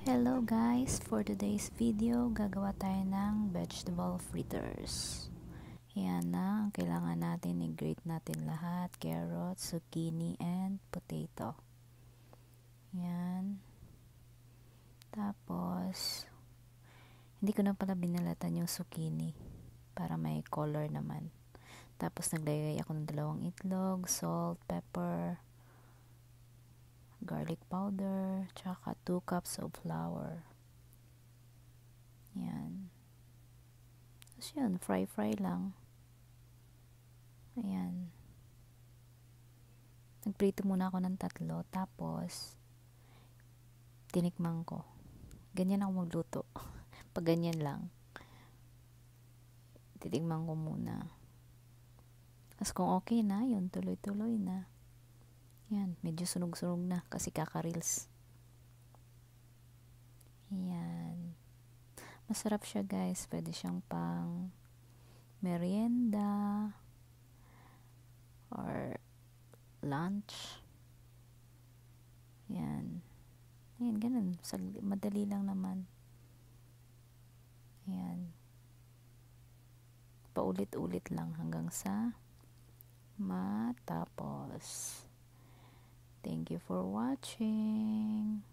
Hello guys! For today's video, gagawa tayo ng vegetable fritters. Yan na, ang kailangan natin, i-grate natin lahat, carrots, zucchini, and potato. Yan. Tapos, hindi ko na pala binalatan yung zucchini para may color naman. Tapos, naglagay ako ng 2 itlog, salt, pepper, garlic powder, tsaka 2 cups of flour. Yan. Tapos yun, fry lang. Ayan. Nagprito muna ako ng 3, tapos tinikman ko. Ganyan ako magluto. Pag ganyan lang. Titikman ko muna. Tapos kung okay na, yun, tuloy-tuloy na. Yan, medyo sunog-sunog na kasi kaka-reels. Yan. Masarap siya guys. Pwede siyang pang merienda or lunch. Yan. Yan, ganun. Madali lang naman. Yan. Paulit-ulit lang hanggang sa matapos. Thank you for watching.